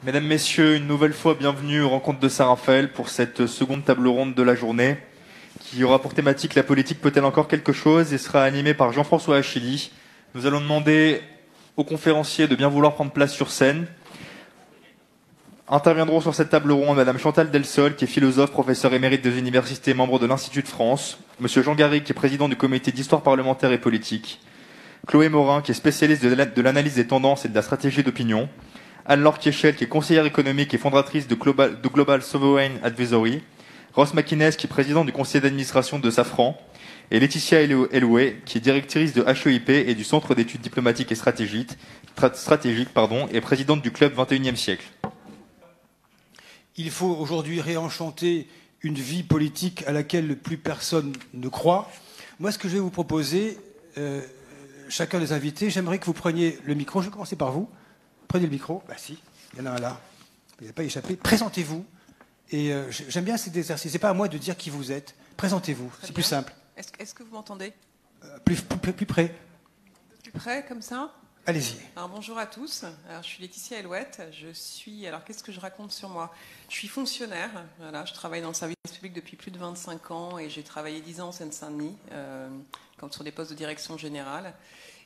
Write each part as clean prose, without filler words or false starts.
Mesdames, Messieurs, une nouvelle fois, bienvenue aux Rencontres de Saint-Raphaël pour cette seconde table ronde de la journée qui aura pour thématique La politique peut-elle encore quelque chose et sera animée par Jean-François Achilly. Nous allons demander aux conférenciers de bien vouloir prendre place sur scène. Interviendront sur cette table ronde Madame Chantal Delsol, qui est philosophe, professeur émérite des universités, membre de l'Institut de France, Monsieur Jean Garrigue, qui est président du comité d'histoire parlementaire et politique, Chloé Morin, qui est spécialiste de l'analyse des tendances et de la stratégie d'opinion, Anne-Laure Kiechel, qui est conseillère économique et fondatrice de Global Sovereign Advisory, Ross McInnes, qui est président du conseil d'administration de Safran, et Laetitia Eloué, qui est directrice de HEIP et du Centre d'études diplomatiques et stratégiques, et présidente du Club 21e siècle. Il faut aujourd'hui réenchanter une vie politique à laquelle plus personne ne croit. Moi, ce que je vais vous proposer, chacun des invités, j'aimerais que vous preniez le micro. Je vais commencer par vous. Prenez le micro. Bah si, il y en a un là. Il n'a pas échappé. Présentez-vous. Et j'aime bien cet exercice. Ce n'est pas à moi de dire qui vous êtes. Présentez-vous. C'est plus simple. Est-ce que vous m'entendez plus près. Plus près, comme ça? Allez-y. Alors, bonjour à tous. Alors, je suis Laetitia Elouette. Alors, qu'est-ce que je raconte sur moi? Je suis fonctionnaire. Voilà, je travaille dans le service public depuis plus de 25 ans et j'ai travaillé 10 ans en Seine-Saint-Denis, comme sur des postes de direction générale.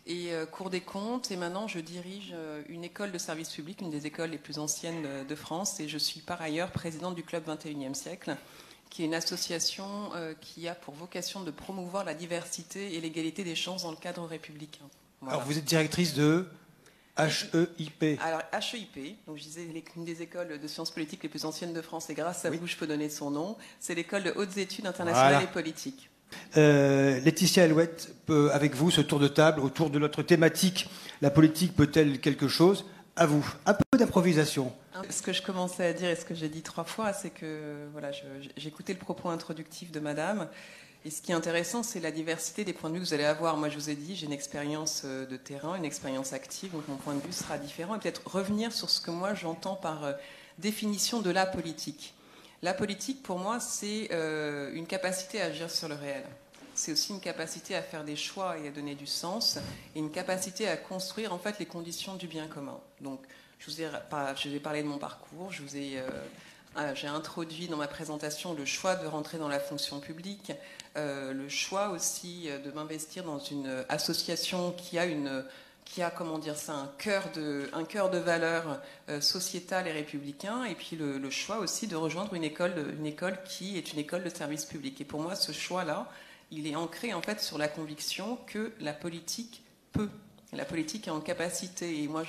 Et Cour des comptes, et maintenant je dirige une école de service public, une des écoles les plus anciennes de France, et je suis par ailleurs présidente du Club 21e siècle, qui est une association qui a pour vocation de promouvoir la diversité et l'égalité des chances dans le cadre républicain. Voilà. Alors vous êtes directrice de HEIP. Alors HEIP, donc je disais une des écoles de sciences politiques les plus anciennes de France, et grâce à vous je peux donner son nom, c'est l'école de hautes études internationales et politiques. Laetitia Elouette, avec vous, ce tour de table autour de notre thématique, la politique peut-elle quelque chose? À vous, un peu d'improvisation. Ce que je commençais à dire et ce que j'ai dit 3 fois, c'est que voilà, j'ai écouté le propos introductif de Madame. Et ce qui est intéressant, c'est la diversité des points de vue que vous allez avoir. Moi, je vous ai dit, j'ai une expérience de terrain, une expérience active, donc mon point de vue sera différent. Et peut-être revenir sur ce que moi j'entends par définition de la politique. La politique, pour moi, c'est une capacité à agir sur le réel. C'est aussi une capacité à faire des choix et à donner du sens, et une capacité à construire en fait les conditions du bien commun. Donc, je vous ai parlé de mon parcours, j'ai introduit dans ma présentation le choix de rentrer dans la fonction publique, le choix aussi de m'investir dans une association qui a comment dire ça, un cœur de valeurs sociétales et républicain, et puis le choix aussi de rejoindre une école qui est une école de service public. Et pour moi, ce choix-là, il est ancré en fait sur la conviction que la politique peut. La politique est en capacité. Et moi,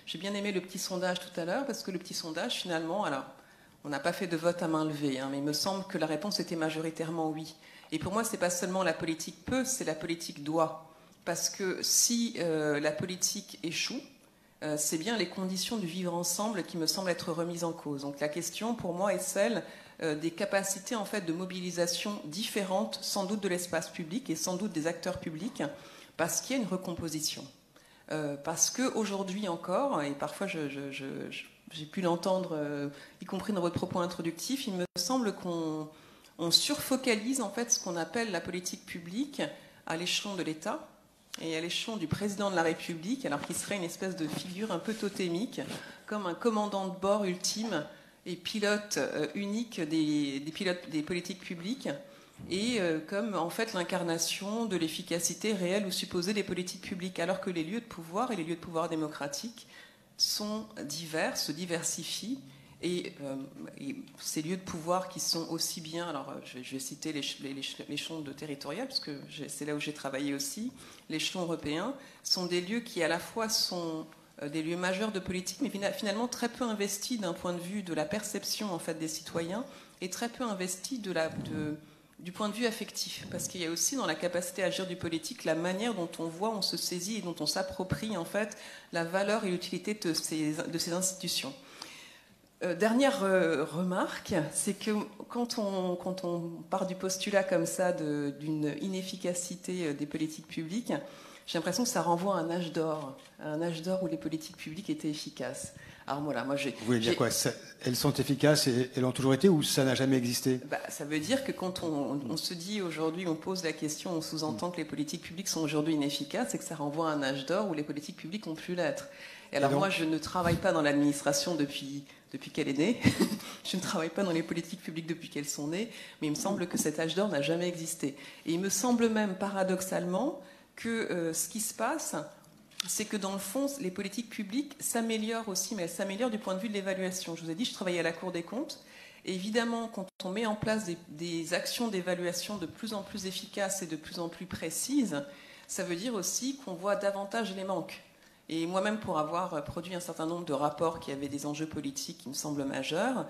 j'ai bien aimé le petit sondage tout à l'heure, parce que le petit sondage, finalement, alors, on n'a pas fait de vote à main levée, hein, mais il me semble que la réponse était majoritairement oui. Et pour moi, c'est pas seulement la politique peut, c'est la politique doit. Parce que si la politique échoue, c'est bien les conditions du vivre ensemble qui me semblent être remises en cause. Donc la question, pour moi, est celle des capacités en fait, de mobilisation différentes, sans doute de l'espace public et sans doute des acteurs publics, parce qu'il y a une recomposition. Parce qu'aujourd'hui encore, et parfois j'ai pu l'entendre, y compris dans votre propos introductif, il me semble qu'on surfocalise en fait ce qu'on appelle la politique publique à l'échelon de l'État et à l'échelon du président de la République, alors qu'il serait une espèce de figure un peu totémique, comme un commandant de bord ultime et pilote unique des politiques publiques, et comme en fait l'incarnation de l'efficacité réelle ou supposée des politiques publiques, alors que les lieux de pouvoir et les lieux de pouvoir démocratiques sont divers, se diversifient, et ces lieux de pouvoir qui sont aussi bien, alors je vais citer l'échelon de territorial, parce que c'est là où j'ai travaillé aussi, l'échelon européen, sont des lieux qui à la fois sont des lieux majeurs de politique, mais finalement très peu investis d'un point de vue de la perception en fait, des citoyens, et très peu investis du point de vue affectif, parce qu'il y a aussi dans la capacité à agir du politique la manière dont on voit, on se saisit et dont on s'approprie en fait la valeur et l'utilité de ces institutions. Dernière remarque, c'est que quand on part du postulat comme ça d'une inefficacité des politiques publiques, j'ai l'impression que ça renvoie à un âge d'or où les politiques publiques étaient efficaces. Alors voilà, moi Vous voulez dire quoi? Elles sont efficaces et elles ont toujours été, ou ça n'a jamais existé? Ça veut dire que quand on se dit aujourd'hui, on pose la question, on sous-entend que les politiques publiques sont aujourd'hui inefficaces, et que ça renvoie à un âge d'or où les politiques publiques ont pu l'être. Et alors moi, je ne travaille pas dans l'administration depuis qu'elle est née. Je ne travaille pas dans les politiques publiques depuis qu'elles sont nées. Mais il me semble que cet âge d'or n'a jamais existé. Et il me semble même, paradoxalement, que ce qui se passe, c'est que dans le fond, les politiques publiques s'améliorent aussi, mais elles s'améliorent du point de vue de l'évaluation. Je vous ai dit, je travaillais à la Cour des comptes. Et évidemment, quand on met en place des actions d'évaluation de plus en plus efficaces et de plus en plus précises, ça veut dire aussi qu'on voit davantage les manques. Et moi-même, pour avoir produit un certain nombre de rapports qui avaient des enjeux politiques qui me semblent majeurs,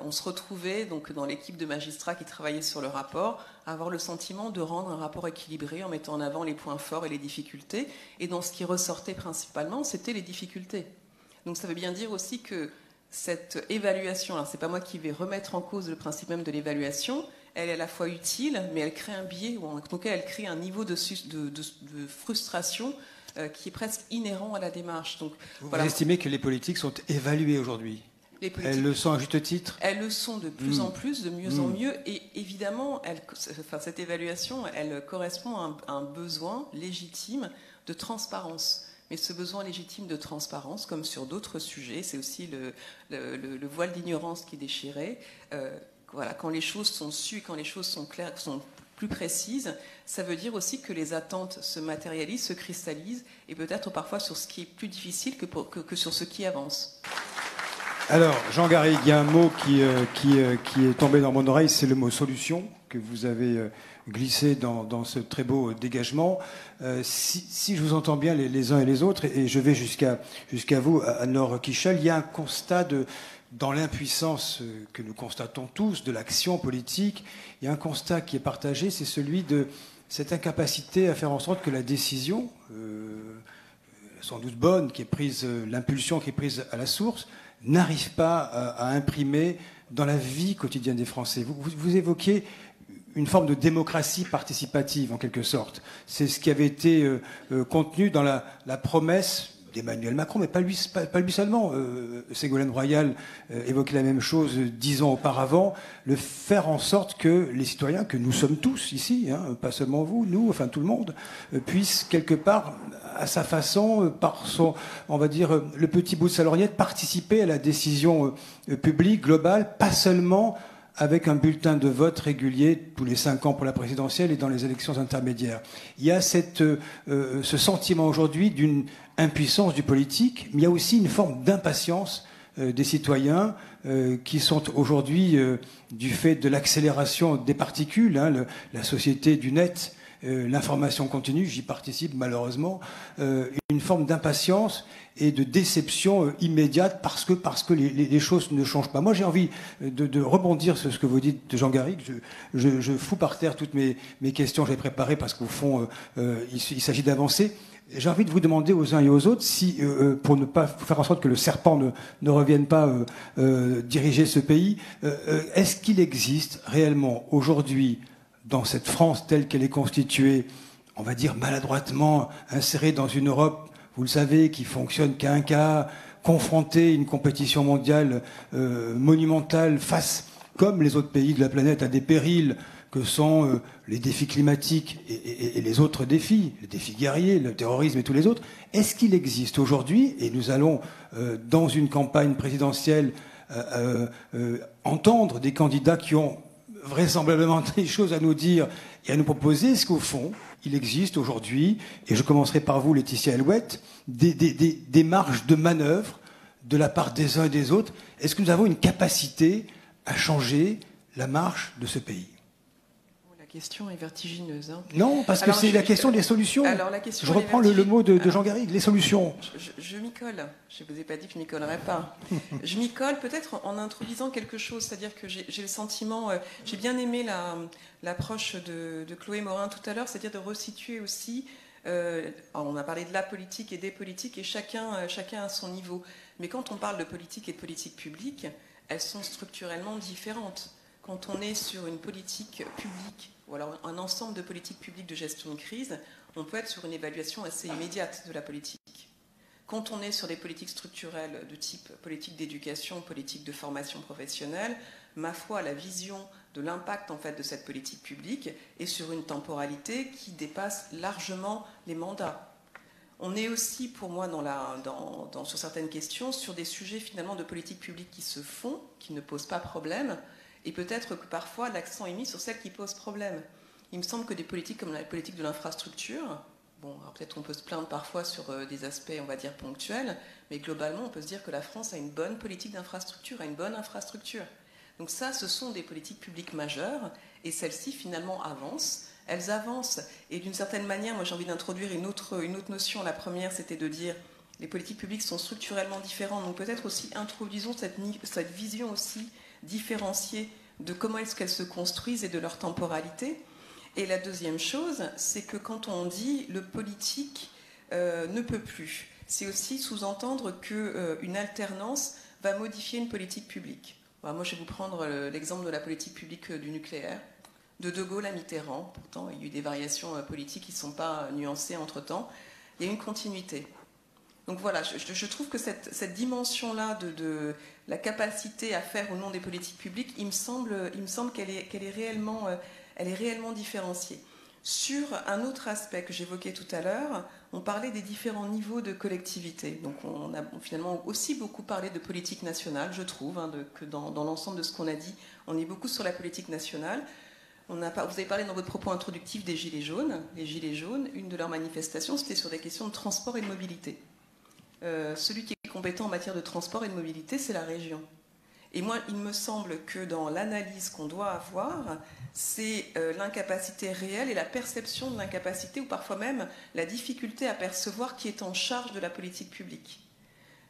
on se retrouvait donc dans l'équipe de magistrats qui travaillaient sur le rapport à avoir le sentiment de rendre un rapport équilibré en mettant en avant les points forts et les difficultés. Et dans ce qui ressortait principalement, c'était les difficultés. Donc ça veut bien dire aussi que cette évaluation, alors c'est pas moi qui vais remettre en cause le principe même de l'évaluation, elle est à la fois utile, mais elle crée un biais, ou en tout cas elle crée un niveau de frustration qui est presque inhérent à la démarche. Donc, vous estimez que les politiques sont évaluées aujourd'hui? Elles le sont à juste titre? Elles le sont de plus en plus, de mieux en mieux, et évidemment, cette évaluation, elle correspond à un besoin légitime de transparence. Mais ce besoin légitime de transparence, comme sur d'autres sujets, c'est aussi le voile d'ignorance qui est déchiré. Voilà, quand les choses sont sues, quand les choses sont claires, sont plus précises, ça veut dire aussi que les attentes se matérialisent, se cristallisent, et peut-être parfois sur ce qui est plus difficile que sur ce qui avance. Alors, Jean Garrigue, il y a un mot qui est tombé dans mon oreille, c'est le mot solution, que vous avez glissé dans ce très beau dégagement. Si je vous entends bien les uns et les autres, et je vais jusqu'à vous, Anne-Laure Kiechel, il y a un constat dans l'impuissance que nous constatons tous de l'action politique, il y a un constat qui est partagé, c'est celui de cette incapacité à faire en sorte que la décision, sans doute bonne, qui est prise, l'impulsion qui est prise à la source, n'arrive pas à imprimer dans la vie quotidienne des Français. Vous évoquiez une forme de démocratie participative, en quelque sorte. C'est ce qui avait été contenu dans la promesse d'Emmanuel Macron, mais pas lui seulement. Ségolène Royal évoquait la même chose 10 ans auparavant, le faire en sorte que les citoyens, que nous sommes tous ici, hein, pas seulement vous, nous, enfin tout le monde, puissent quelque part, à sa façon, par son, on va dire, le petit bout de sa lorgnette, participer à la décision publique, globale, pas seulement avec un bulletin de vote régulier tous les 5 ans pour la présidentielle et dans les élections intermédiaires. Il y a ce sentiment aujourd'hui d'une impuissance du politique, mais il y a aussi une forme d'impatience des citoyens qui sont aujourd'hui, du fait de l'accélération des particules, hein, la société du net, l'information continue, j'y participe malheureusement, une forme d'impatience et de déception immédiate parce que les choses ne changent pas. Moi, j'ai envie de rebondir sur ce que vous dites, Jean Garrigue. Je fous par terre toutes mes questions que j'ai préparées parce qu'au fond, il s'agit d'avancer. J'ai envie de vous demander aux uns et aux autres si, pour ne pas faire en sorte que le serpent ne revienne pas diriger ce pays, est-ce qu'il existe réellement aujourd'hui, dans cette France telle qu'elle est constituée, on va dire maladroitement insérée dans une Europe, vous le savez, qui fonctionne qu'à un cas, confrontée à une compétition mondiale monumentale face, comme les autres pays de la planète, à des périls que sont les défis climatiques et les autres défis, les défis guerriers, le terrorisme et tous les autres. Est-ce qu'il existe aujourd'hui, et nous allons dans une campagne présidentielle entendre des candidats qui ont vraisemblablement des choses à nous dire et à nous proposer, est-ce qu'au fond, il existe aujourd'hui, et je commencerai par vous, Laetitia Elouette, des marges de manœuvre de la part des uns et des autres? Est-ce que nous avons une capacité à changer la marche de ce pays? La question est vertigineuse. Hein. Non, parce que c'est la question des solutions. Alors, la question je reprends le mot de Jean Garrigue, les solutions. Je m'y colle. Je ne vous ai pas dit que je m'y collerais pas. Je m'y colle peut-être en introduisant quelque chose, c'est-à-dire que j'ai le sentiment, j'ai bien aimé l'approche de Chloé Morin tout à l'heure, c'est-à-dire de resituer aussi, on a parlé de la politique et des politiques, et chacun à son niveau. Mais quand on parle de politique et de politique publique, elles sont structurellement différentes. Quand on est sur une politique publique, ou alors un ensemble de politiques publiques de gestion de crise, on peut être sur une évaluation assez immédiate de la politique. Quand on est sur des politiques structurelles de type politique d'éducation, politique de formation professionnelle, ma foi, la vision de l'impact en fait de cette politique publique est sur une temporalité qui dépasse largement les mandats. On est aussi, pour moi, sur certaines questions, sur des sujets finalement de politique publique qui se font, qui ne posent pas problème, et peut-être que parfois l'accent est mis sur celles qui posent problème. Il me semble que des politiques comme la politique de l'infrastructure, bon, alors peut-être on peut se plaindre parfois sur des aspects, on va dire, ponctuels, mais globalement, on peut se dire que la France a une bonne politique d'infrastructure, a une bonne infrastructure. Donc ça, ce sont des politiques publiques majeures, et celles-ci, finalement, avancent. Elles avancent, et d'une certaine manière, moi j'ai envie d'introduire une autre notion. La première, c'était de dire les politiques publiques sont structurellement différentes, donc peut-être aussi introduisons cette vision aussi différenciée de comment est-ce qu'elles se construisent et de leur temporalité. Et la deuxième chose, c'est que quand on dit le politique ne peut plus, c'est aussi sous-entendre qu'une alternance va modifier une politique publique. Alors moi je vais vous prendre l'exemple de la politique publique du nucléaire. De De Gaulle à Mitterrand, pourtant il y a eu des variations politiques qui ne sont pas nuancées entre-temps, il y a une continuité. Donc voilà, je trouve que cette dimension-là de la capacité à faire au nom des politiques publiques, il me semble qu'elle est réellement différenciée. Sur un autre aspect que j'évoquais tout à l'heure, on parlait des différents niveaux de collectivité. Donc on a finalement aussi beaucoup parlé de politique nationale, je trouve, que dans l'ensemble de ce qu'on a dit, on est beaucoup sur la politique nationale. Vous avez parlé dans votre propos introductif des Gilets jaunes. Les Gilets jaunes, une de leurs manifestations, c'était sur des questions de transport et de mobilité. Celui qui est compétent en matière de transport et de mobilité, c'est la région. Et moi, il me semble que dans l'analyse qu'on doit avoir, c'est l'incapacité réelle et la perception de l'incapacité, ou parfois même la difficulté à percevoir qui est en charge de la politique publique.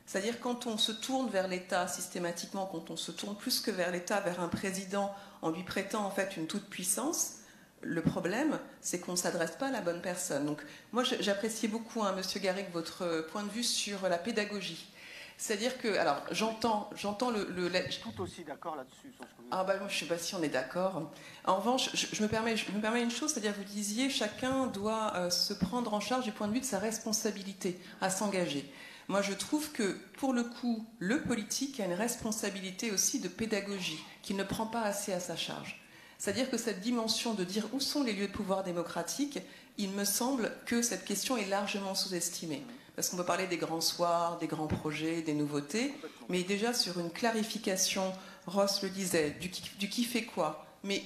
C'est-à-dire quand on se tourne vers l'État systématiquement, quand on se tourne plus que vers l'État, vers un président, en lui prêtant en fait une toute-puissance, le problème, c'est qu'on ne s'adresse pas à la bonne personne. Donc moi, j'appréciais beaucoup, Monsieur Garrigue, votre point de vue sur la pédagogie. C'est-à-dire que, alors, j'entends le... Je suis tout aussi d'accord là-dessus. Sur ce que vous... Ah bah moi, je ne sais pas si on est d'accord. En revanche, je me permets une chose, c'est-à-dire vous disiez, chacun doit se prendre en charge du point de vue de sa responsabilité à s'engager. Moi, je trouve que, pour le coup, le politique a une responsabilité aussi de pédagogie, qu'il ne prend pas assez à sa charge. C'est-à-dire que cette dimension de dire où sont les lieux de pouvoir démocratique, il me semble que cette question est largement sous-estimée. Parce qu'on peut parler des grands soirs, des grands projets, des nouveautés, mais déjà sur une clarification, Ross le disait, du qui fait quoi, mais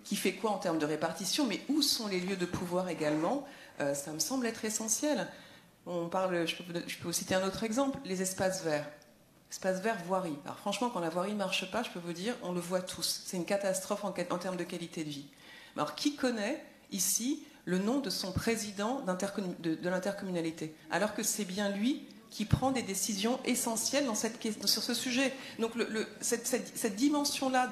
qui fait quoi en termes de répartition, mais où sont les lieux de pouvoir également, ça me semble être essentiel. On parle, je peux vous citer un autre exemple, les espaces verts. Espaces verts, voirie. Alors franchement, quand la voirie ne marche pas, je peux vous dire, on le voit tous. C'est une catastrophe en termes de qualité de vie. Alors qui connaît ici le nom de son président de l'intercommunalité, alors que c'est bien lui qui prend des décisions essentielles sur ce sujet. Donc cette dimension-là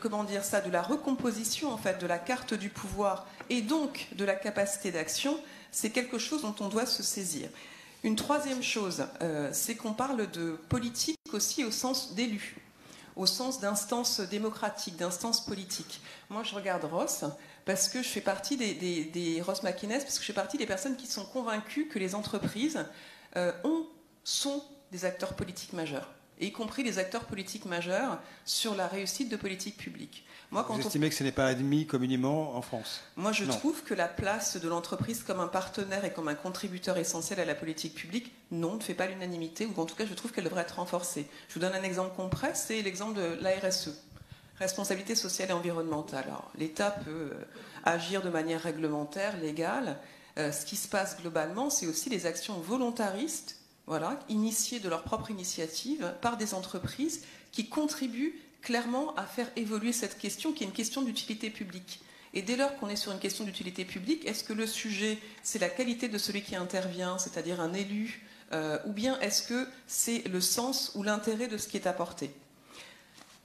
comment dire ça, de la recomposition en fait de la carte du pouvoir et donc de la capacité d'action, c'est quelque chose dont on doit se saisir. Une troisième chose, c'est qu'on parle de politique aussi au sens d'élus, au sens d'instances démocratiques, d'instances politiques. Moi, je regarde Ross parce que je fais partie des Ross McInnes, parce que je fais partie des personnes qui sont convaincues que les entreprises sont des acteurs politiques majeurs, et y compris des acteurs politiques majeurs sur la réussite de politiques publiques. Moi, vous estimez que ce n'est pas admis communément en France? Moi, je trouve que la place de l'entreprise comme un partenaire et comme un contributeur essentiel à la politique publique, non, ne fait pas l'unanimité, ou en tout cas, je trouve qu'elle devrait être renforcée. Je vous donne un exemple concret, c'est l'exemple de la RSE, responsabilité sociale et environnementale. Alors, l'État peut agir de manière réglementaire, légale. Ce qui se passe globalement, c'est aussi les actions volontaristes, voilà, initiées de leur propre initiative par des entreprises qui contribuent clairement à faire évoluer cette question qui est une question d'utilité publique. Et dès lors qu'on est sur une question d'utilité publique, est-ce que le sujet, c'est la qualité de celui qui intervient, c'est-à-dire un élu, ou bien est-ce que c'est le sens ou l'intérêt de ce qui est apporté?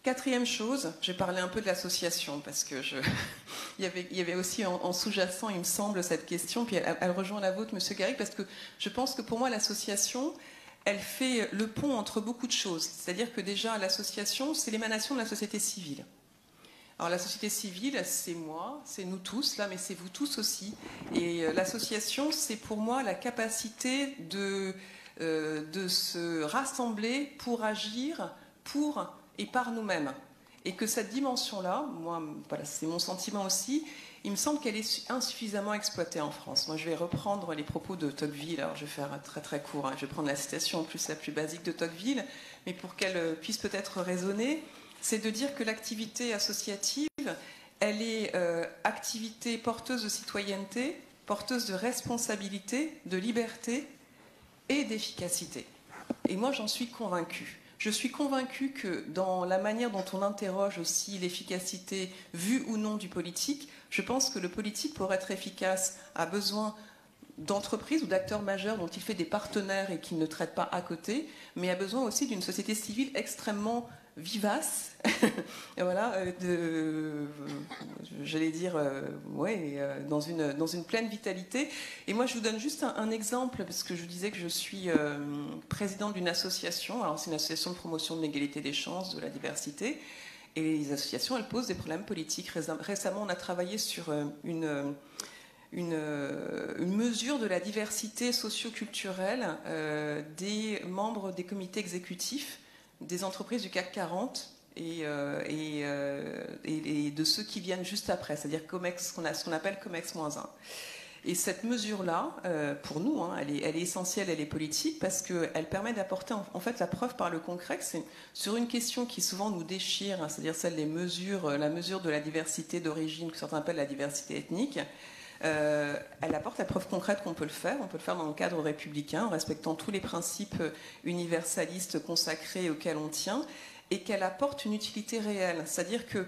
Quatrième chose, j'ai parlé un peu de l'association, parce que il y avait aussi en sous-jacent, il me semble, cette question, puis elle rejoint la vôtre, Monsieur Garrigue, parce que je pense que pour moi, l'association, elle fait le pont entre beaucoup de choses. C'est-à-dire que déjà, l'association, c'est l'émanation de la société civile. Alors la société civile, c'est moi, c'est nous tous, là, mais c'est vous tous aussi. Et l'association, c'est pour moi la capacité de se rassembler pour agir pour et par nous-mêmes. Et que cette dimension-là, moi, voilà, c'est mon sentiment aussi, il me semble qu'elle est insuffisamment exploitée en France. Moi, je vais reprendre les propos de Tocqueville. Alors, je vais faire très très court. Je vais prendre la citation en plus la plus basique de Tocqueville, mais pour qu'elle puisse peut-être résonner, c'est de dire que l'activité associative, elle est activité porteuse de citoyenneté, porteuse de responsabilité, de liberté et d'efficacité. Et moi, j'en suis convaincue. Je suis convaincue que dans la manière dont on interroge aussi l'efficacité vue ou non du politique, je pense que le politique, pour être efficace, a besoin d'entreprises ou d'acteurs majeurs dont il fait des partenaires et qu'il ne traite pas à côté, mais a besoin aussi d'une société civile extrêmement vivace, voilà, j'allais dire, dans une pleine vitalité. Et moi, je vous donne juste un exemple, parce que je vous disais que je suis présidente d'une association. Alors, c'est une association de promotion de l'égalité des chances, de la diversité. Et les associations, elles posent des problèmes politiques. Récemment, on a travaillé sur une mesure de la diversité socio-culturelle des membres des comités exécutifs des entreprises du CAC 40 et de ceux qui viennent juste après, c'est-à-dire ce qu'on appelle COMEX-1. Et cette mesure-là, pour nous, elle est essentielle, elle est politique, parce qu'elle permet d'apporter en fait la preuve par le concret que c'est sur une question qui souvent nous déchire, c'est-à-dire celle des mesures, la mesure de la diversité d'origine, que certains appellent la diversité ethnique. Elle apporte la preuve concrète qu'on peut le faire. On peut le faire dans le cadre républicain, en respectant tous les principes universalistes consacrés auxquels on tient, et qu'elle apporte une utilité réelle. C'est-à-dire que,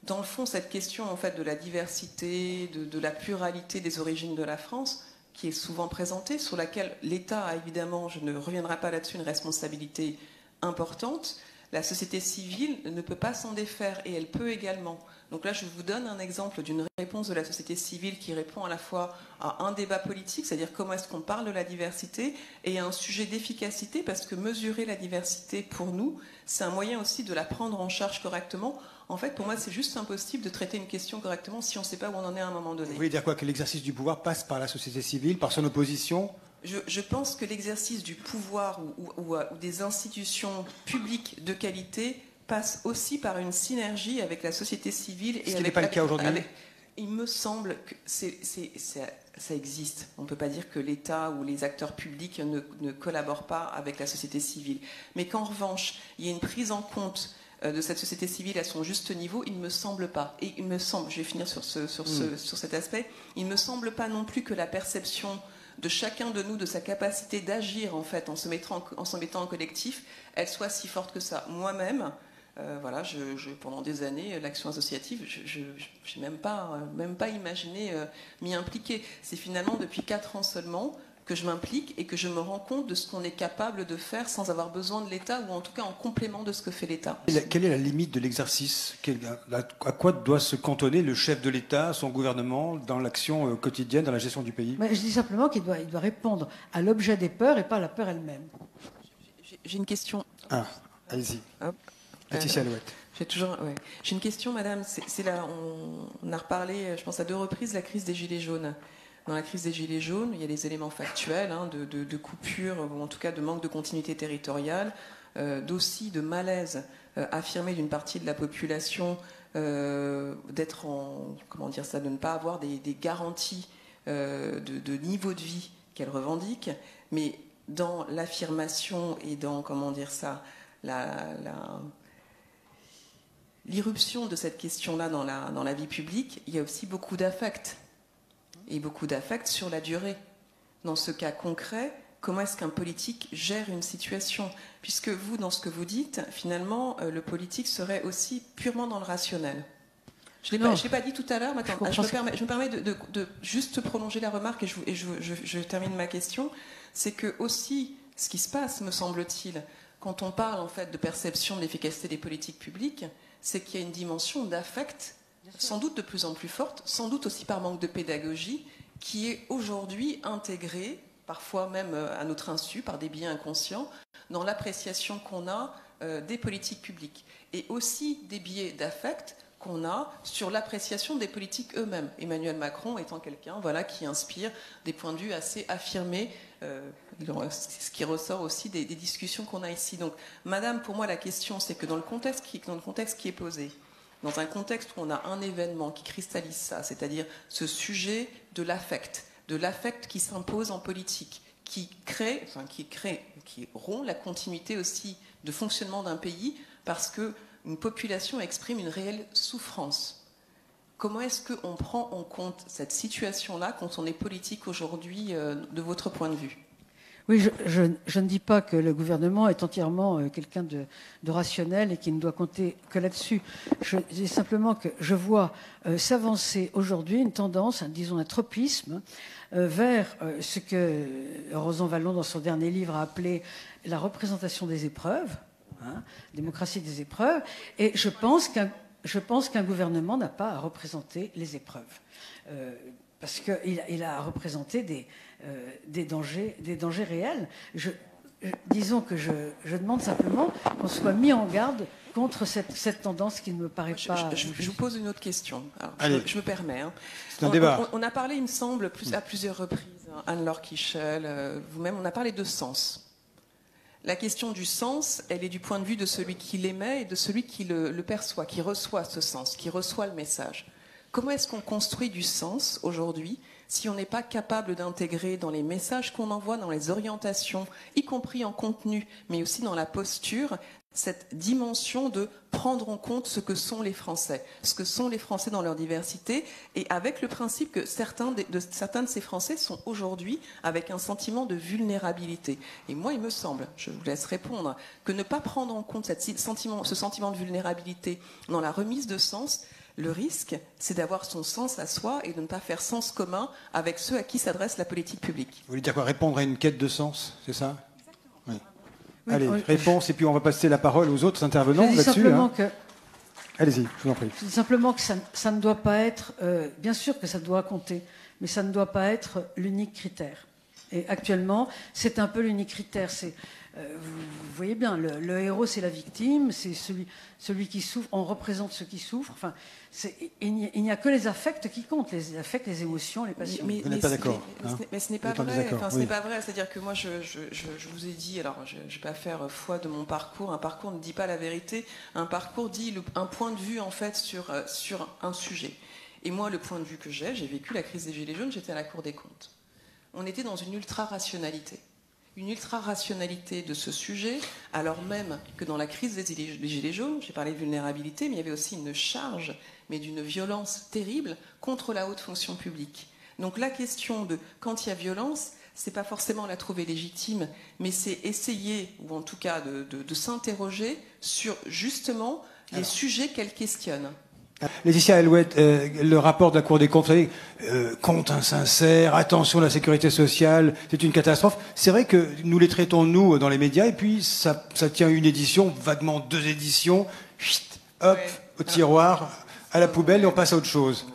dans le fond, cette question en fait, de la diversité, de la pluralité des origines de la France, qui est souvent présentée, sur laquelle l'État a évidemment, je ne reviendrai pas là-dessus, une responsabilité importante, la société civile ne peut pas s'en défaire, et elle peut également. Donc là, je vous donne un exemple d'une réponse de la société civile qui répond à la fois à un débat politique, c'est-à-dire comment est-ce qu'on parle de la diversité, et à un sujet d'efficacité, parce que mesurer la diversité, pour nous, c'est un moyen aussi de la prendre en charge correctement. En fait, pour moi, c'est juste impossible de traiter une question correctement si on ne sait pas où on en est à un moment donné. Vous voulez dire quoi? Que l'exercice du pouvoir passe par la société civile, par son opposition? Je pense que l'exercice du pouvoir ou des institutions publiques de qualité passe aussi par une synergie avec la société civile. Ce qui n'est pas le cas aujourd'hui. Il me semble que ça existe. On ne peut pas dire que l'État ou les acteurs publics ne collaborent pas avec la société civile. Mais qu'en revanche, il y ait une prise en compte de cette société civile à son juste niveau, il ne me semble pas. Et il me semble, je vais finir sur cet aspect, il ne me semble pas non plus que la perception de chacun de nous, de sa capacité d'agir en fait, en se mettant en collectif, elle soit si forte que ça. Moi-même, voilà, pendant des années, l'action associative, je n'ai même pas imaginé m'y impliquer. C'est finalement depuis 4 ans seulement que je m'implique et que je me rends compte de ce qu'on est capable de faire sans avoir besoin de l'État, ou en tout cas en complément de ce que fait l'État. Quelle est la limite de l'exercice? À quoi doit se cantonner le chef de l'État, son gouvernement, dans l'action quotidienne, dans la gestion du pays? Je dis simplement qu'il doit répondre à l'objet des peurs et pas à la peur elle-même. J'ai une question. Ah, allez-y. Laetitia Alouette. J'ai une question, madame. C'est là, on a reparlé, je pense, à 2 reprises, la crise des Gilets jaunes. Dans la crise des Gilets jaunes, il y a des éléments factuels de coupure, ou en tout cas de manque de continuité territoriale, d'aussi de malaise affirmé d'une partie de la population d'être de ne pas avoir des garanties de niveau de vie qu'elle revendique, mais dans l'affirmation et dans, l'irruption de cette question-là dans la vie publique, il y a aussi beaucoup d'affect. Et beaucoup d'affect sur la durée. Dans ce cas concret, comment est-ce qu'un politique gère une situation? Puisque vous, dans ce que vous dites, finalement, le politique serait aussi purement dans le rationnel. Je ne l'ai pas dit tout à l'heure, mais attends, je me permets de juste prolonger la remarque et je termine ma question. C'est que aussi, ce qui se passe, me semble-t-il, quand on parle en fait de perception de l'efficacité des politiques publiques, c'est qu'il y a une dimension d'affect sans doute de plus en plus forte, sans doute aussi par manque de pédagogie, qui est aujourd'hui intégrée, parfois même à notre insu, par des biais inconscients, dans l'appréciation qu'on a des politiques publiques. Et aussi des biais d'affect qu'on a sur l'appréciation des politiques eux-mêmes. Emmanuel Macron étant quelqu'un qui inspire des points de vue assez affirmés, ce qui ressort aussi des discussions qu'on a ici. Donc, madame, pour moi, la question, c'est que dans le contexte qui est posé, dans un contexte où on a un événement qui cristallise ça, c'est-à-dire ce sujet de l'affect qui s'impose en politique, qui rompt la continuité aussi de fonctionnement d'un pays parce qu'une population exprime une réelle souffrance. Comment est-ce qu'on prend en compte cette situation-là quand on est politique aujourd'hui, de votre point de vue ? Oui, je ne dis pas que le gouvernement est entièrement quelqu'un de rationnel et qui ne doit compter que là-dessus. Je dis simplement que je vois s'avancer aujourd'hui une tendance, disons un tropisme, vers ce que Rosan Vallon, dans son dernier livre, a appelé la représentation des épreuves, démocratie des épreuves, et je pense qu'un gouvernement n'a pas à représenter les épreuves. Parce qu'il a représenté des dangers réels. Disons que je demande simplement qu'on soit mis en garde contre cette tendance qui ne me paraît pas... Je vous pose une autre question. Alors, je me permets. C'est un débat. On a parlé, il me semble, à plusieurs reprises, Anne-Laure Kiechel, vous-même, on a parlé de sens. La question du sens, elle est du point de vue de celui qui l'émet et de celui qui le perçoit, qui reçoit ce sens, qui reçoit le message. Comment est-ce qu'on construit du sens aujourd'hui si on n'est pas capable d'intégrer dans les messages qu'on envoie, dans les orientations, y compris en contenu, mais aussi dans la posture, cette dimension de prendre en compte ce que sont les Français dans leur diversité, et avec le principe que certains de ces Français sont aujourd'hui avec un sentiment de vulnérabilité. Et moi, il me semble, je vous laisse répondre, que ne pas prendre en compte ce sentiment de vulnérabilité dans la remise de sens, le risque, c'est d'avoir son sens à soi et de ne pas faire sens commun avec ceux à qui s'adresse la politique publique. Vous voulez dire quoi? Répondre à une quête de sens, c'est ça? Exactement. Oui. Allez, réponse, et puis on va passer la parole aux autres intervenants là-dessus. Allez-y, je vous en prie. Je dis simplement que ça ne doit pas être... bien sûr que ça doit compter, mais ça ne doit pas être l'unique critère. Et actuellement, c'est un peu l'unique critère. Vous voyez bien, le héros, c'est la victime, c'est celui qui souffre, on représente ceux qui souffrent. Enfin, il n'y a que les affects qui comptent, les affects, les émotions, les passions. Vous n'êtes pas d'accord, mais ce n'est pas vrai. Ce n'est pas vrai. C'est-à-dire que moi, je vous ai dit, alors je ne vais pas faire foi de mon parcours. Un parcours ne dit pas la vérité. Un parcours dit un point de vue en fait sur un sujet. Et moi, le point de vue que j'ai vécu la crise des Gilets jaunes. J'étais à la Cour des comptes. On était dans une ultra-rationalité. Une ultra-rationalité de ce sujet, alors même que dans la crise des Gilets jaunes, j'ai parlé de vulnérabilité, mais il y avait aussi une charge, mais d'une violence terrible contre la haute fonction publique. Donc la question de quand il y a violence, c'est pas forcément la trouver légitime, mais c'est essayer, ou en tout cas de s'interroger sur justement les sujets qu'elle questionne. Laetitia Alouette, le rapport de la Cour des comptes, vous savez, compte insincère, attention à la sécurité sociale, c'est une catastrophe. C'est vrai que nous les traitons, nous, dans les médias, et puis ça tient une édition, vaguement 2 éditions, hop, au tiroir, à la poubelle, et on passe à autre chose.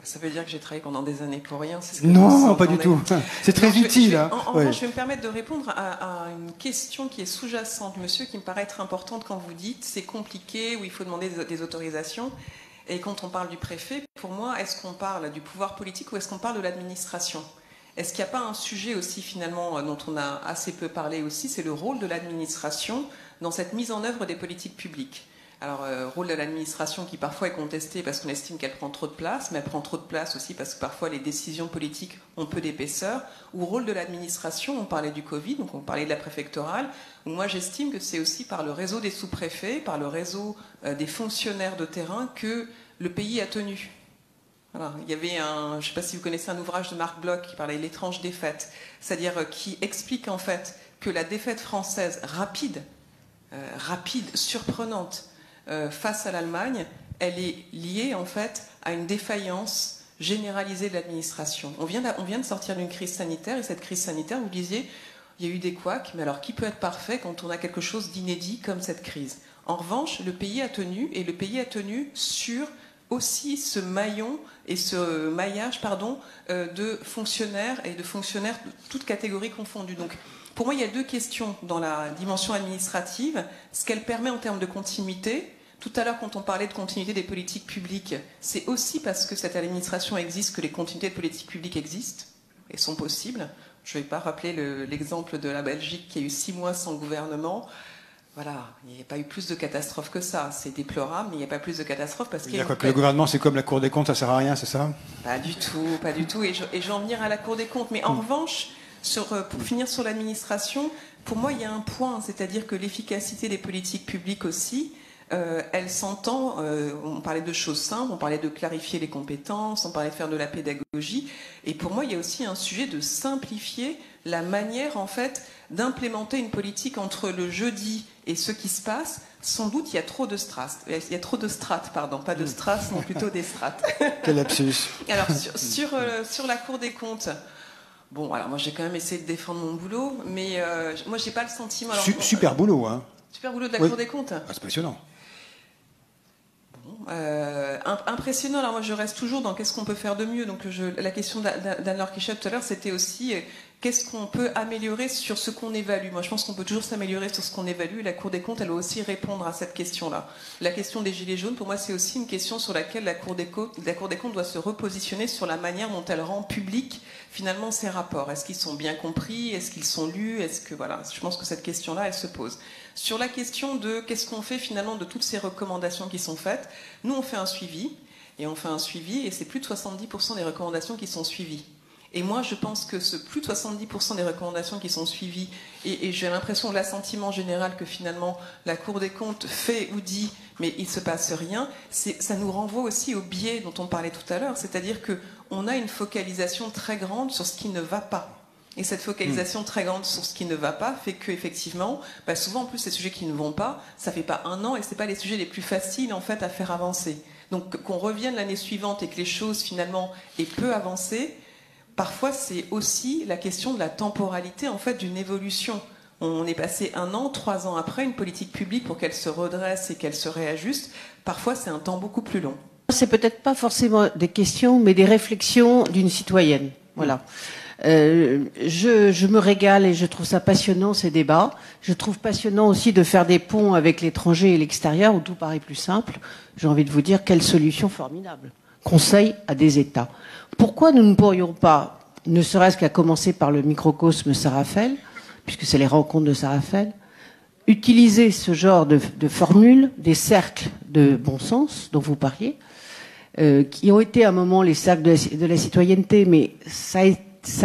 Ça veut dire que j'ai travaillé pendant des années pour rien. Non, pas du tout. C'est très utile. En revanche, je vais me permettre de répondre à une question qui est sous-jacente, monsieur, qui me paraît être importante quand vous dites c'est compliqué, ou il faut demander des autorisations. Et quand on parle du préfet, pour moi, est-ce qu'on parle du pouvoir politique ou est-ce qu'on parle de l'administration? Est-ce qu'il n'y a pas un sujet aussi, finalement, dont on a assez peu parlé aussi, c'est le rôle de l'administration dans cette mise en œuvre des politiques publiques? Alors, rôle de l'administration qui parfois est contesté parce qu'on estime qu'elle prend trop de place, mais elle prend trop de place aussi parce que parfois les décisions politiques ont peu d'épaisseur. Ou rôle de l'administration, on parlait du Covid, donc on parlait de la préfectorale, où moi j'estime que c'est aussi par le réseau des sous-préfets, par le réseau des fonctionnaires de terrain que le pays a tenu. Voilà. Il y avait je ne sais pas si vous connaissez un ouvrage de Marc Bloch qui parlait de l'étrange défaite, c'est-à-dire qui explique en fait que la défaite française rapide, surprenante, face à l'Allemagne, elle est liée en fait à une défaillance généralisée de l'administration. On vient de sortir d'une crise sanitaire, et cette crise sanitaire, vous disiez, il y a eu des couacs, mais alors qui peut être parfait quand on a quelque chose d'inédit comme cette crise? En revanche, le pays a tenu, et le pays a tenu sur aussi ce maillon et ce maillage de fonctionnaires et de fonctionnaires de toutes catégories confondues. Donc, pour moi, il y a 2 questions dans la dimension administrative. Ce qu'elle permet en termes de continuité. Tout à l'heure, quand on parlait de continuité des politiques publiques, c'est aussi parce que cette administration existe que les continuités de politiques publiques existent et sont possibles. Je ne vais pas rappeler l'exemple de la Belgique qui a eu 6 mois sans gouvernement. voilà, il n'y a pas eu plus de catastrophes que ça. C'est déplorable, mais il n'y a pas plus de catastrophes parce qu'il y a que le gouvernement, c'est comme la Cour des comptes, ça sert à rien, c'est ça? Pas du tout, pas du tout. Et je vais en venir à la Cour des comptes. Mais en revanche, pour finir sur l'administration, pour moi, il y a un point, c'est-à-dire que l'efficacité des politiques publiques aussi, elle s'entend, on parlait de choses simples, on parlait de clarifier les compétences, on parlait de faire de la pédagogie. Et pour moi, il y a aussi un sujet de simplifier la manière, en fait, d'implémenter une politique entre le jeudi et ce qui se passe. Sans doute, il y a trop de strates. Il y a trop de strates, pardon. Pas de strass, mais plutôt des strates. Quel lapsus. Alors, sur la Cour des comptes, bon, alors moi, j'ai quand même essayé de défendre mon boulot, mais moi, j'ai pas le sentiment... Alors, super boulot, hein. Super boulot de la Cour des comptes. Ah, c'est passionnant. Impressionnant. Alors moi, je reste toujours dans qu'est-ce qu'on peut faire de mieux. Donc la question d'Anne-Laure Kichet tout à l'heure, c'était aussi qu'est-ce qu'on peut améliorer sur ce qu'on évalue. Moi, je pense qu'on peut toujours s'améliorer sur ce qu'on évalue. La Cour des comptes, elle va aussi répondre à cette question-là. La question des gilets jaunes, pour moi, c'est aussi une question sur laquelle la Cour des comptes doit se repositionner sur la manière dont elle rend public finalement ces rapports. Est-ce qu'ils sont bien compris? Est-ce qu'ils sont lus? Voilà, je pense que cette question-là, elle se pose. Sur la question de qu'est-ce qu'on fait finalement de toutes ces recommandations qui sont faites, nous on fait un suivi, et c'est plus de 70% des recommandations qui sont suivies. Et moi je pense que ce plus de 70% des recommandations qui sont suivies, et j'ai l'impression, l'assentiment général que finalement la Cour des comptes fait ou dit, mais il ne se passe rien, ça nous renvoie aussi au biais dont on parlait tout à l'heure, c'est-à-dire qu'on a une focalisation très grande sur ce qui ne va pas. Et cette focalisation très grande sur ce qui ne va pas fait qu'effectivement, souvent en plus ces sujets qui ne vont pas, ça fait pas un an et c'est pas les sujets les plus faciles en fait à faire avancer. Donc qu'on revienne l'année suivante et que les choses finalement aient peu avancé, parfois c'est aussi la question de la temporalité en fait d'une évolution. On est passé 1 an, 3 ans après une politique publique pour qu'elle se redresse et qu'elle se réajuste. Parfois c'est un temps beaucoup plus long. C'est peut-être pas forcément des questions, mais des réflexions d'une citoyenne. Voilà. Je me régale et je trouve ça passionnant ces débats. Je trouve passionnant aussi de faire des ponts avec l'étranger et l'extérieur où tout paraît plus simple. J'ai envie de vous dire quelle solution formidable. Conseil à des États. Pourquoi nous ne pourrions pas, ne serait-ce qu'à commencer par le microcosme Sarafel, puisque c'est les rencontres de Sarafel, utiliser ce genre de formules, des cercles de bon sens dont vous parliez, qui ont été à un moment les cercles de la citoyenneté, mais ça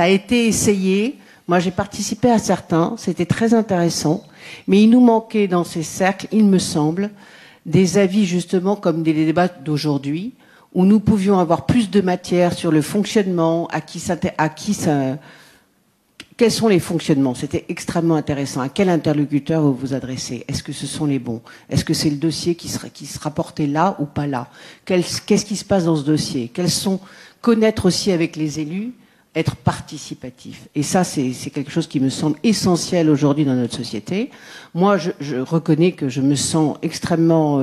a été essayé. Moi, j'ai participé à certains. C'était très intéressant. Mais il nous manquait dans ces cercles, il me semble, des avis justement comme des débats d'aujourd'hui, où nous pouvions avoir plus de matière sur le fonctionnement, quels sont les fonctionnements. C'était extrêmement intéressant. À quel interlocuteur vous vous adressez? Est-ce que ce sont les bons? Est-ce que c'est le dossier qui sera porté là ou pas là? Qu'est-ce qui se passe dans ce dossier? Connaître aussi avec les élus, être participatif. Et ça, c'est quelque chose qui me semble essentiel aujourd'hui dans notre société. Moi, je reconnais que je me sens extrêmement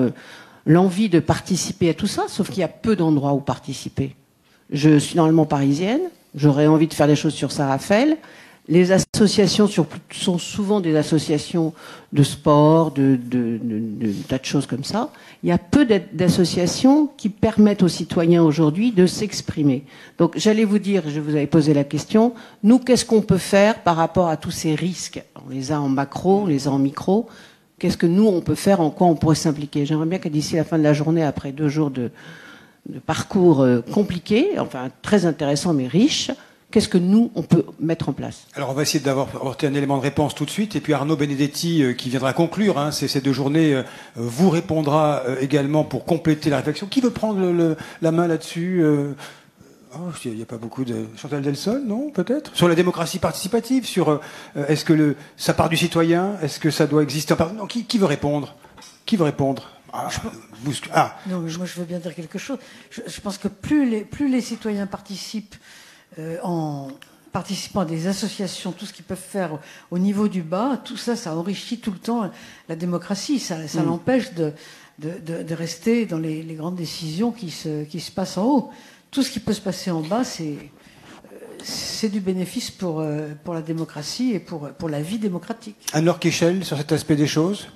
l'envie de participer à tout ça, sauf qu'il y a peu d'endroits où participer. Je suis normalement parisienne, j'aurais envie de faire des choses sur Sarafel. Les associations sont souvent des associations de sport, de tas de choses comme ça. Il y a peu d'associations qui permettent aux citoyens aujourd'hui de s'exprimer. Donc j'allais vous dire, je vous avais posé la question, nous, qu'est-ce qu'on peut faire par rapport à tous ces risques? On les a en macro, on les a en micro. Qu'est-ce que nous, on peut faire? En quoi on pourrait s'impliquer? J'aimerais bien que d'ici la fin de la journée, après 2 jours de parcours compliqué, enfin très intéressant mais riche, qu'est-ce que nous, on peut mettre en place? Alors, on va essayer d'avoir un élément de réponse tout de suite. Et puis Arnaud Benedetti, qui viendra conclure ces 2 journées, vous répondra également pour compléter la réflexion. Qui veut prendre la main là-dessus? Il n'y a pas beaucoup de... Chantal Delsol, non, peut-être? Sur la démocratie participative, sur est-ce que ça part du citoyen? Est-ce que ça doit exister? Non, qui veut répondre? Qui veut répondre? Non, mais moi, je veux bien dire quelque chose. Je pense que plus les citoyens participent en participant à des associations, tout ce qu'ils peuvent faire au niveau du bas, tout ça, ça enrichit tout le temps la démocratie. Ça l'empêche de rester dans les grandes décisions qui se passent en haut. Tout ce qui peut se passer en bas, c'est du bénéfice pour la démocratie et pour la vie démocratique. Anne-Laure Keichel, sur cet aspect des choses?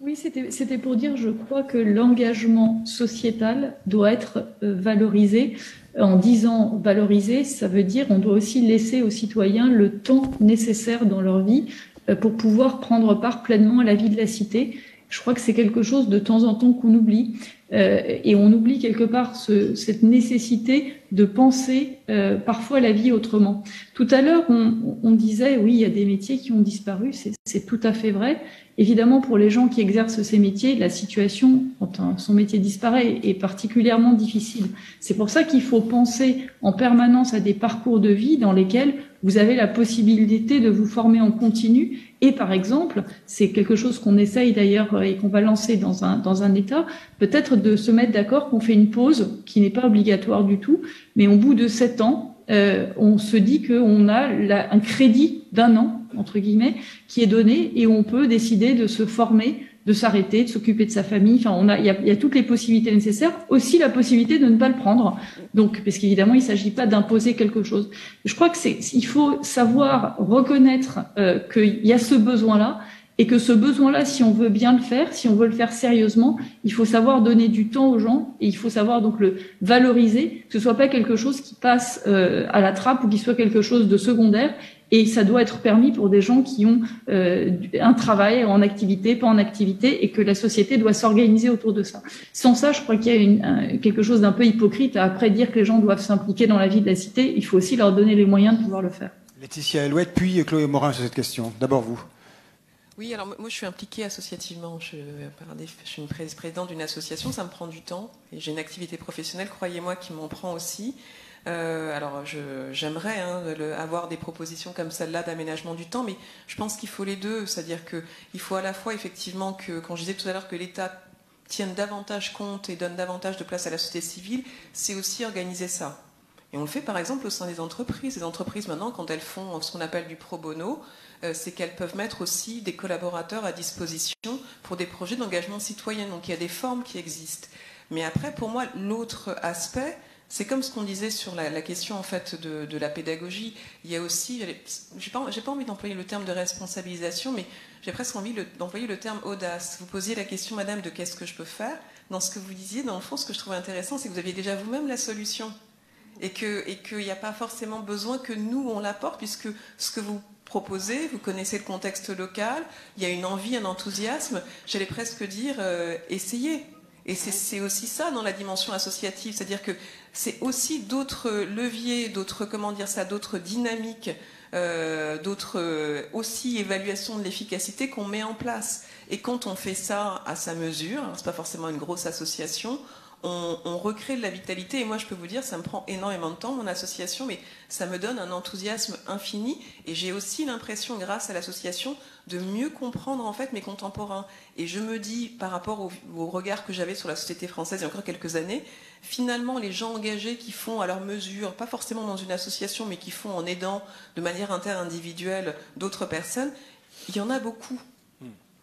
Oui, c'était pour dire, je crois que l'engagement sociétal doit être valorisé. En disant valoriser, ça veut dire on doit aussi laisser aux citoyens le temps nécessaire dans leur vie pour pouvoir prendre part pleinement à la vie de la cité. Je crois que c'est quelque chose de temps en temps qu'on oublie. Et on oublie quelque part cette nécessité de penser parfois la vie autrement. Tout à l'heure, on disait, oui, il y a des métiers qui ont disparu, c'est tout à fait vrai. Évidemment, pour les gens qui exercent ces métiers, la situation, quand son métier disparaît, est particulièrement difficile. C'est pour ça qu'il faut penser en permanence à des parcours de vie dans lesquels vous avez la possibilité de vous former en continu. Et par exemple, c'est quelque chose qu'on essaye d'ailleurs et qu'on va lancer dans un État, peut-être de se mettre d'accord qu'on fait une pause qui n'est pas obligatoire du tout, mais au bout de 7 ans, on se dit qu'on a un crédit d'1 an, entre guillemets, qui est donné et on peut décider de se former, de s'arrêter, de s'occuper de sa famille. Enfin, il y a toutes les possibilités nécessaires, aussi la possibilité de ne pas le prendre. Donc, parce qu'évidemment, il ne s'agit pas d'imposer quelque chose. Je crois que il faut savoir reconnaître qu'il y a ce besoin-là. Et que ce besoin-là, si on veut bien le faire, si on veut le faire sérieusement, il faut savoir donner du temps aux gens et il faut savoir donc le valoriser, que ce soit pas quelque chose qui passe à la trappe ou qui soit quelque chose de secondaire. Et ça doit être permis pour des gens qui ont un travail en activité, pas en activité, et que la société doit s'organiser autour de ça. Sans ça, je crois qu'il y a quelque chose d'un peu hypocrite à après dire que les gens doivent s'impliquer dans la vie de la cité. Il faut aussi leur donner les moyens de pouvoir le faire. Laetitia Elouette, puis Chloé Morin sur cette question. D'abord vous. Oui, alors moi je suis impliquée associativement. Je suis une présidente d'une association, ça me prend du temps. Et j'ai une activité professionnelle, croyez-moi, qui m'en prend aussi. Alors j'aimerais avoir des propositions comme celle-là d'aménagement du temps, mais je pense qu'il faut les deux. C'est-à-dire qu'il faut à la fois effectivement que, quand je disais tout à l'heure que l'État tienne davantage compte et donne davantage de place à la société civile, c'est aussi organiser ça. Et on le fait par exemple au sein des entreprises. Les entreprises maintenant, quand elles font ce qu'on appelle du pro bono, c'est qu'elles peuvent mettre aussi des collaborateurs à disposition pour des projets d'engagement citoyen. Donc il y a des formes qui existent. Mais après, pour moi, l'autre aspect, c'est comme ce qu'on disait sur la question en fait de la pédagogie. Il y a aussi, j'ai pas envie d'employer le terme de responsabilisation, mais j'ai presque envie d'employer le terme audace. Vous posiez la question, madame, de qu'est-ce que je peux faire. Dans ce que vous disiez, dans le fond, ce que je trouvais intéressant, c'est que vous aviez déjà vous-même la solution. Et qu'il n'y a pas forcément besoin que nous, on l'apporte, puisque ce que vous proposez, vous connaissez le contexte local, il y a une envie, un enthousiasme, j'allais presque dire essayez. Et c'est aussi ça dans la dimension associative, c'est-à-dire que c'est aussi d'autres leviers, d'autres dynamiques, d'autres aussi évaluations de l'efficacité qu'on met en place. Et quand on fait ça à sa mesure, c'est pas forcément une grosse association, on recrée de la vitalité. Et moi, je peux vous dire, ça me prend énormément de temps, mon association, mais ça me donne un enthousiasme infini. Et j'ai aussi l'impression, grâce à l'association, de mieux comprendre en fait mes contemporains. Et je me dis, par rapport au regard que j'avais sur la société française il y a encore quelques années, finalement, les gens engagés qui font à leur mesure, pas forcément dans une association, mais qui font en aidant de manière interindividuelle d'autres personnes, il y en a beaucoup.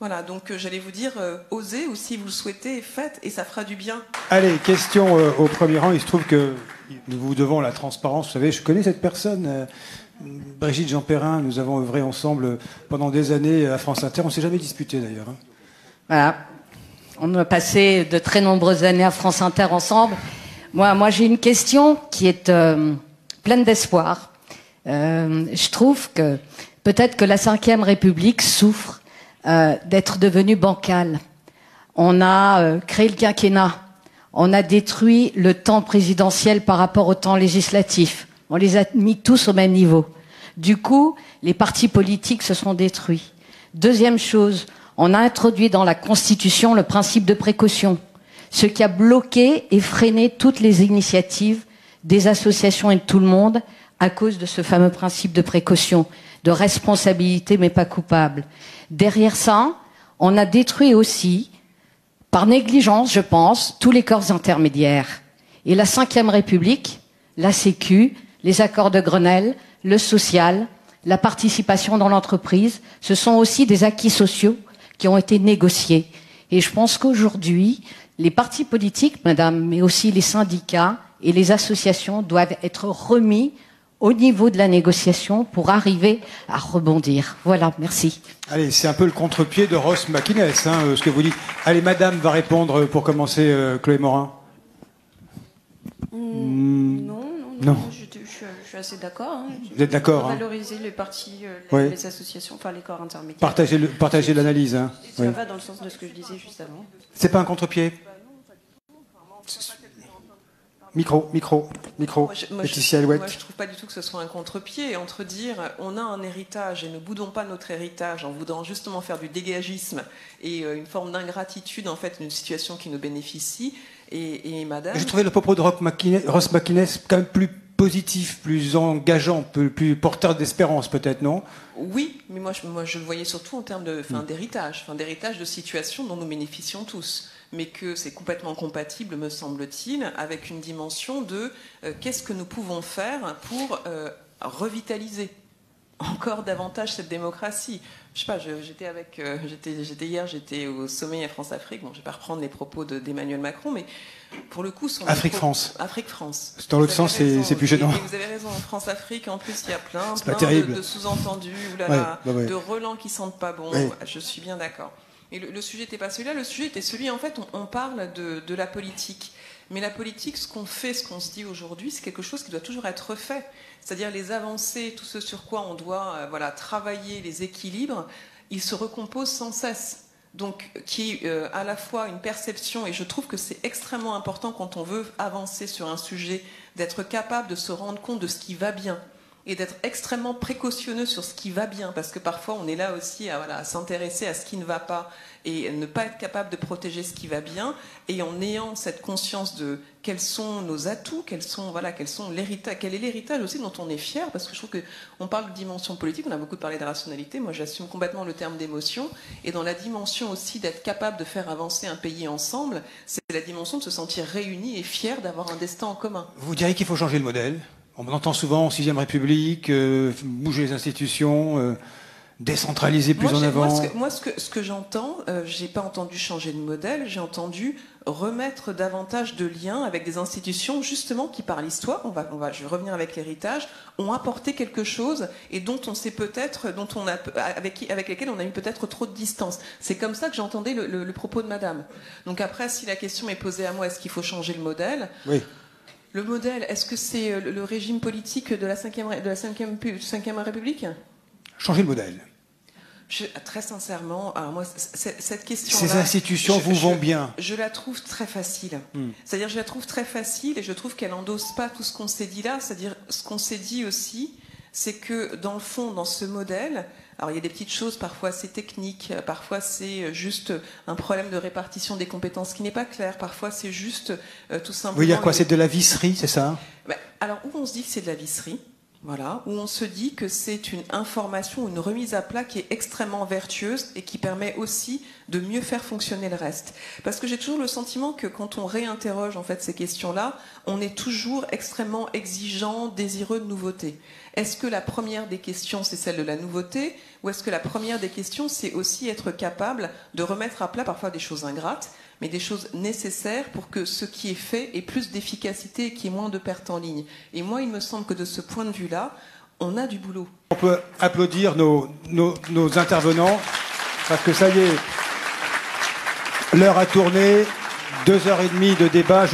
Voilà, donc j'allais vous dire, osez, ou si vous le souhaitez, faites, et ça fera du bien. Allez, question au premier rang. Il se trouve que nous vous devons la transparence. Vous savez, je connais cette personne, Brigitte Jean Perrin. Nous avons œuvré ensemble pendant des années à France Inter. On ne s'est jamais disputé d'ailleurs. Voilà. On a passé de très nombreuses années à France Inter ensemble. Moi j'ai une question qui est pleine d'espoir. Je trouve que peut-être que la Ve République souffre d'être devenue bancale. On a créé le quinquennat. On a détruit le temps présidentiel par rapport au temps législatif. On les a mis tous au même niveau. Du coup, les partis politiques se sont détruits. Deuxième chose, on a introduit dans la Constitution le principe de précaution, ce qui a bloqué et freiné toutes les initiatives des associations et de tout le monde à cause de ce fameux principe de précaution, de responsabilité mais pas coupable. Derrière ça, on a détruit aussi, par négligence, je pense, tous les corps intermédiaires. Et la Ve République, la Sécu, les accords de Grenelle, le social, la participation dans l'entreprise, ce sont aussi des acquis sociaux qui ont été négociés. Et je pense qu'aujourd'hui, les partis politiques, madame, mais aussi les syndicats et les associations doivent être remis au niveau de la négociation pour arriver à rebondir. Voilà, merci. Allez, c'est un peu le contre-pied de Ross McInnes, ce que vous dites. Allez, madame va répondre pour commencer, Chloé Morin. Non. suis assez d'accord. Hein. Vous êtes d'accord, hein? Valoriser les partis, Oui. les associations, enfin les corps intermédiaires. Partagez l'analyse. Hein. Ça Oui. va dans le sens de ce que je disais juste avant. C'est pas un contre-pied? Micro. Laetitia Alouette. Moi, je trouve pas du tout que ce soit un contre-pied. Entre dire, on a un héritage et ne boudons pas notre héritage en voulant justement faire du dégagisme et une forme d'ingratitude, en fait, d'une situation qui nous bénéficie. Et madame... J'ai trouvé le propos de Ross McInnes quand même plus positif, plus engageant, plus porteur d'espérance, peut-être, non? Oui, mais moi, je le voyais surtout en termes d'héritage, d'héritage de situation dont nous bénéficions tous. Mais que c'est complètement compatible, me semble-t-il, avec une dimension de qu'est-ce que nous pouvons faire pour revitaliser encore davantage cette démocratie. Je sais pas, j'étais hier, j'étais au sommet à France-Afrique. Bon, je vais pas reprendre les propos d'Emmanuel Macron, mais pour le coup, Afrique-France. Afrique-France. Dans l'autre sens, c'est plus gênant. Vous avez raison. En France-Afrique, en plus, il y a plein de sous-entendus, de relents qui sentent pas bon. Ouais. Je suis bien d'accord. Et le sujet n'était pas celui-là, le sujet était celui, en fait, on parle de la politique. Mais la politique, ce qu'on fait, ce qu'on se dit aujourd'hui, c'est quelque chose qui doit toujours être fait. C'est-à-dire les avancées, tout ce sur quoi on doit travailler, les équilibres, ils se recomposent sans cesse. Donc, qui est à la fois une perception, et je trouve que c'est extrêmement important quand on veut avancer sur un sujet, d'être capable de se rendre compte de ce qui va bien. Et d'être extrêmement précautionneux sur ce qui va bien, parce que parfois on est là aussi à s'intéresser à ce qui ne va pas et ne pas être capable de protéger ce qui va bien, et en ayant cette conscience de quels sont nos atouts, quel est l'héritage aussi dont on est fier, parce que je trouve qu'on parle de dimension politique, on a beaucoup parlé de rationalité, moi j'assume complètement le terme d'émotion, et dans la dimension aussi d'être capable de faire avancer un pays ensemble, c'est la dimension de se sentir réunis et fiers d'avoir un destin en commun. Vous diriez qu'il faut changer le modèle? On entend souvent 6e République, bouger les institutions, décentraliser plus en avant. Ce que j'entends, j'ai pas entendu changer de modèle, j'ai entendu remettre davantage de liens avec des institutions justement qui, par l'histoire, je vais revenir avec l'héritage, ont apporté quelque chose et dont on sait peut-être, avec lesquels on a eu peut-être trop de distance. C'est comme ça que j'entendais le propos de Madame. Donc après, si la question est posée à moi, est-ce qu'il faut changer le modèle? Oui. Le modèle, est-ce que c'est le régime politique de la 5e République? Changer le modèle. Très sincèrement, alors moi, cette question-là... Ces institutions vous vont bien? Je la trouve très facile. C'est-à-dire, je la trouve très facile et je trouve qu'elle n'endosse pas tout ce qu'on s'est dit là. C'est-à-dire, ce qu'on s'est dit aussi, c'est que dans le fond, dans ce modèle... Alors il y a des petites choses, parfois c'est technique, parfois c'est juste un problème de répartition des compétences qui n'est pas clair, parfois c'est juste tout simplement... Oui, il y a quoi? C'est de la visserie, c'est ça? Alors où on se dit que c'est de la visserie, voilà, où on se dit que c'est une information, une remise à plat qui est extrêmement vertueuse et qui permet aussi de mieux faire fonctionner le reste. Parce que j'ai toujours le sentiment que quand on réinterroge en fait ces questions-là, on est toujours extrêmement exigeant, désireux de nouveauté. Est-ce que la première des questions, c'est celle de la nouveauté, ou est-ce que la première des questions, c'est aussi être capable de remettre à plat parfois des choses ingrates, mais des choses nécessaires pour que ce qui est fait ait plus d'efficacité et qu'il y ait moins de pertes en ligne. Et moi, il me semble que de ce point de vue-là, on a du boulot. On peut applaudir nos intervenants, parce que ça y est, l'heure a tourné, 2h30 de débat.